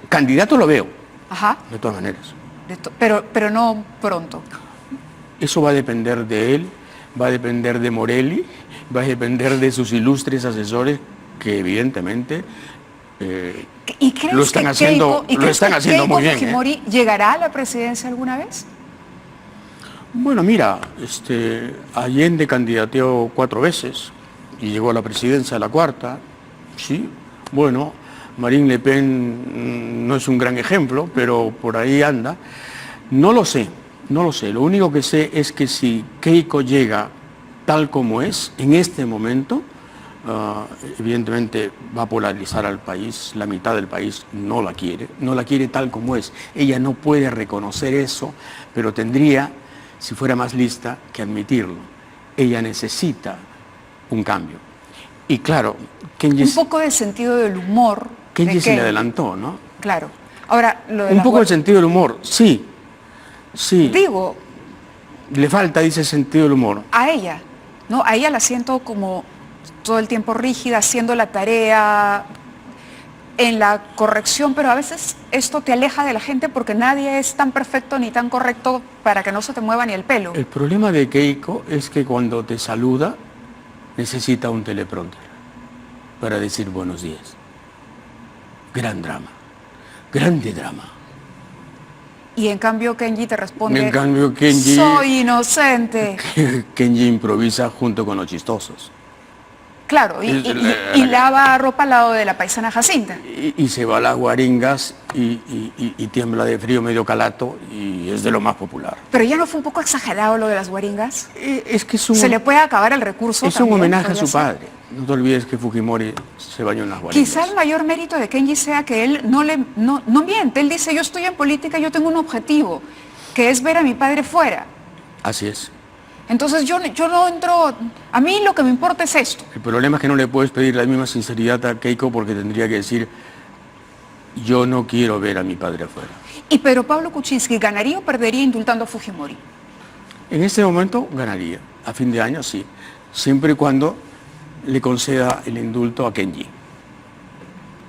Candidato lo veo, Ajá. de todas maneras. Pero no pronto. Eso va a depender de él, va a depender de Morelli, va a depender de sus ilustres asesores, que evidentemente ¿Y crees lo están haciendo muy bien. ¿Fujimori llegará a la presidencia alguna vez? Bueno, mira, Allende candidateó 4 veces y llegó a la presidencia a la 4ª, sí. Bueno, Marine Le Pen no es un gran ejemplo, pero por ahí anda. No lo sé. Lo único que sé es que si Keiko llega tal como es, en este momento, evidentemente va a polarizar al país, la mitad del país no la quiere tal como es. Ella no puede reconocer eso, pero tendría, si fuera más lista, que admitirlo. Ella necesita un cambio. Y claro, Kenji... Un poco de sentido del humor. Kenji se le adelantó, ¿no? Claro. Ahora, lo de un poco de sentido del humor, sí. Digo... Le falta, dice, sentido del humor. A ella, ¿no? A ella la siento como todo el tiempo rígida, haciendo la tarea, en la corrección, pero a veces esto te aleja de la gente porque nadie es tan perfecto ni tan correcto para que no se te mueva ni el pelo. El problema de Keiko es que cuando te saluda necesita un teleprompter para decir buenos días. Gran drama, grande drama. Y en cambio Kenji te responde, Kenji, soy inocente. Kenji improvisa junto con los chistosos. Claro, y lava ropa al lado de la paisana Jacinta. Y se va a las guaringas y tiembla de frío medio calato y es de lo más popular. Pero ya no fue un poco exagerado lo de las guaringas. Es que se le puede acabar el recurso. Es también un homenaje a su padre. No te olvides que Fujimori se bañó en las guaringas. Quizá el mayor mérito de Kenji sea que él no miente. Él dice, yo estoy en política, yo tengo un objetivo, que es ver a mi padre fuera. Así es. Entonces yo no entro, a mí lo que me importa es esto. El problema es que no le puedes pedir la misma sinceridad a Keiko porque tendría que decir, yo no quiero ver a mi padre afuera. ¿Y Pedro Pablo Kuczynski ganaría o perdería indultando a Fujimori? En este momento ganaría, a fin de año sí, siempre y cuando le conceda el indulto a Kenji.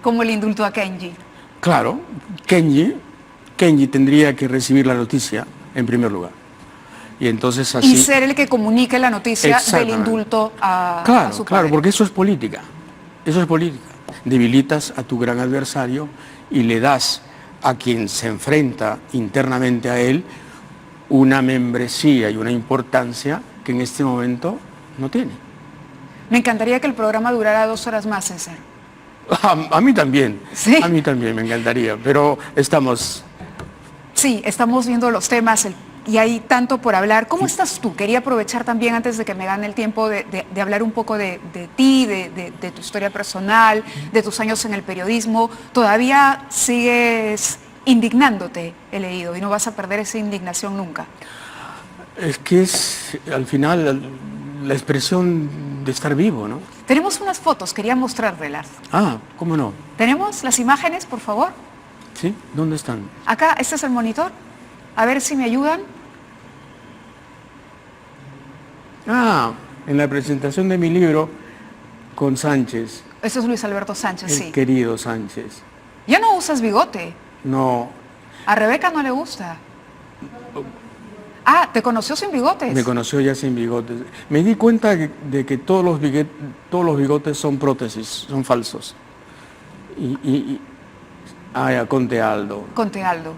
¿Cómo el indulto a Kenji? Claro, Kenji tendría que recibir la noticia en primer lugar. Y entonces así... Y ser el que comunique la noticia del indulto a su padre. Claro, porque eso es política. debilitas a tu gran adversario y le das a quien se enfrenta internamente a él una membresía y una importancia que en este momento no tiene. Me encantaría que el programa durara 2 horas más, César. A mí también, ¿Sí? A mí también me encantaría, pero estamos... Sí, estamos viendo los temas y hay tanto por hablar. ¿Cómo estás tú? Quería aprovechar también, antes de que me gane el tiempo, de hablar un poco de ti, de tu historia personal, de tus años en el periodismo. ¿Todavía sigues indignándote, he leído, y no vas a perder esa indignación nunca? Es que es, al final, la expresión de estar vivo, ¿no? Tenemos unas fotos, quería mostrártelas. Ah, ¿cómo no? ¿Tenemos las imágenes, por favor? ¿Sí? ¿Dónde están? Acá, este es el monitor. A ver si me ayudan. Ah, en la presentación de mi libro con Sánchez, Este es Luis Alberto Sánchez, el sí. querido Sánchez. Ya no usas bigote. No, A Rebeca no le gusta. Ah, ¿te conoció sin bigotes? me conoció ya sin bigotes. Me di cuenta de que todos los bigotes son prótesis, son falsos. A Conte Aldo, Conte Aldo.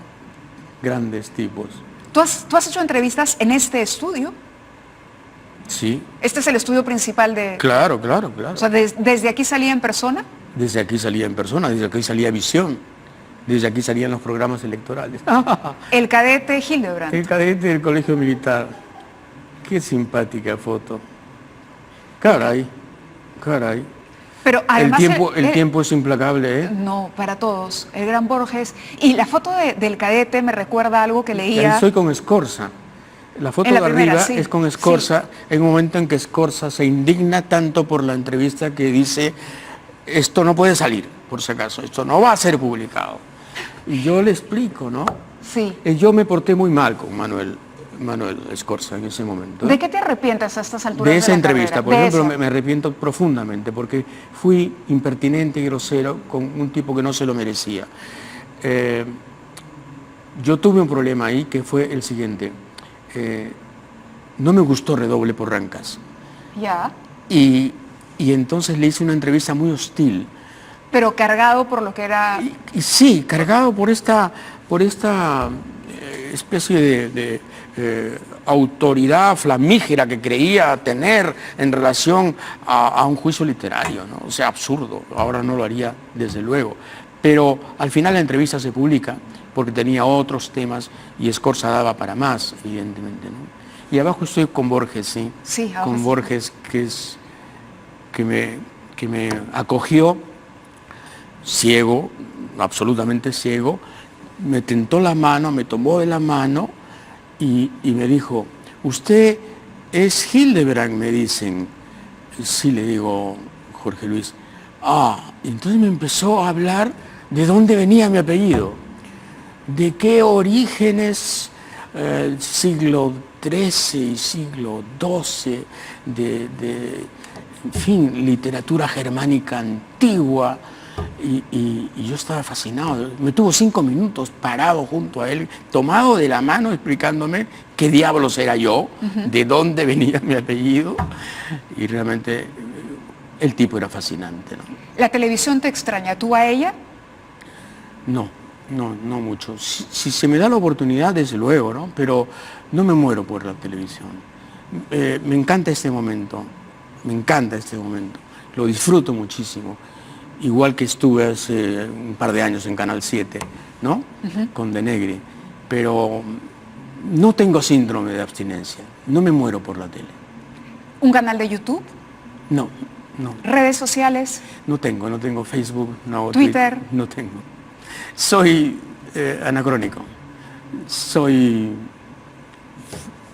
grandes tipos. ¿Tú has hecho entrevistas en este estudio? Sí, Este es el estudio principal de... claro. O sea, ¿desde aquí salía en persona? Desde aquí salía en persona, desde aquí salía Visión, desde aquí salían los programas electorales. El cadete Hildebrand. El cadete del Colegio Militar. Qué simpática foto. Caray. Pero además... El tiempo es implacable, ¿eh? No, para todos. El gran Borges. Y la foto del cadete me recuerda algo que leía... Ahí soy con Scorza. La foto En la de primera, arriba sí, es con Scorza, en un momento en que Scorza se indigna tanto por la entrevista que dice, esto no puede salir, por si acaso, esto no va a ser publicado. Y yo le explico, ¿no? Sí. Yo me porté muy mal con Manuel Scorza en ese momento. ¿De qué te arrepientes a estas alturas De esa la entrevista, carrera? por De ejemplo, esa. me arrepiento profundamente porque fui impertinente y grosero con un tipo que no se lo merecía. Yo tuve un problema ahí que fue el siguiente. No me gustó Redoble por Rancas. Ya. Y entonces le hice una entrevista muy hostil. Pero cargado por lo que era... Y sí, cargado por esta especie de autoridad flamígera que creía tener en relación a un juicio literario, ¿no? O sea, absurdo. Ahora no lo haría, desde luego. Pero al final la entrevista se publica porque tenía otros temas y Scorza daba para más, evidentemente, ¿no? Y abajo estoy con Borges, ¿sí? Sí, abajo con sí. Borges, que me acogió, ciego, absolutamente ciego, me tentó la mano, me tomó de la mano y me dijo, usted es Hildebrand, me dicen. Sí, le digo, Jorge Luis. Y entonces me empezó a hablar de dónde venía mi apellido, de qué orígenes, siglo XIII y siglo XII, en fin, literatura germánica antigua. Y yo estaba fascinado. Me tuvo 5 minutos parado junto a él, tomado de la mano, explicándome qué diablos era yo, de dónde venía mi apellido. Y realmente el tipo era fascinante, ¿no? ¿La televisión te extraña? ¿Tú a ella? No mucho. Si se me da la oportunidad, desde luego, ¿no? Pero no me muero por la televisión. Me encanta este momento. Lo disfruto muchísimo. Igual que estuve hace un par de años en Canal 7, ¿no? Con De Negri. Pero no tengo síndrome de abstinencia. No me muero por la tele. ¿Un canal de YouTube? No. ¿Redes sociales? No tengo Facebook, no. ¿Twitter? No tengo. Soy anacrónico. Soy,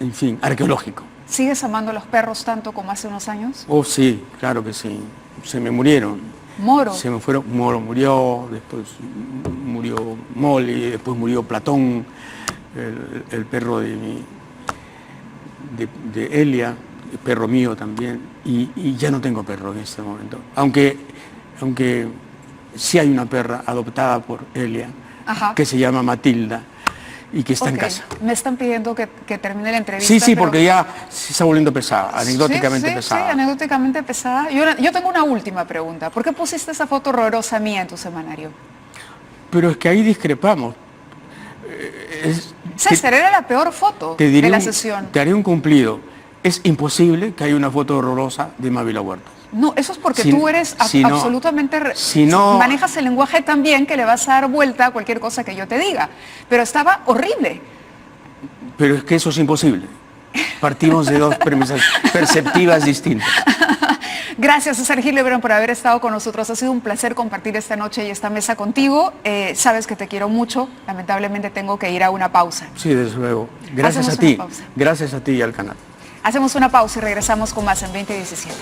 en fin, arqueológico. ¿Sigues amando a los perros tanto como hace unos años? Oh, sí, claro que sí. Se me murieron. Moro. Se me fueron, Moro murió, después murió Molly, después murió Platón, el perro de Elia, el perro mío también, y ya no tengo perro en este momento. Aunque sí hay una perra adoptada por Elia, Ajá. que se llama Matilda, y que está en Ok, casa. me están pidiendo que termine la entrevista. Sí, pero- porque ya se está volviendo pesada, anecdóticamente sí, pesada. Sí, anecdóticamente pesada. Yo tengo una última pregunta. ¿Por qué pusiste esa foto horrorosa mía en tu semanario? Pero es que ahí discrepamos. César, era la peor foto Te diré de la un- sesión. Te haré un cumplido. Es imposible que haya una foto horrorosa de Mávila Huertas. No, eso es porque Si- tú eres si no- absolutamente... si no- manejas el lenguaje tan bien que le vas a dar vuelta a cualquier cosa que yo te diga. Pero estaba horrible. Pero es que eso es imposible. Partimos de dos premisas perceptivas distintas. Gracias, César Gilebron, por haber estado con nosotros. Ha sido un placer compartir esta noche y esta mesa contigo. Sabes que te quiero mucho. Lamentablemente tengo que ir a una pausa. Sí, desde luego. Gracias Hacemos a ti. una pausa. Gracias a ti y al canal. Hacemos una pausa y regresamos con más en 2017.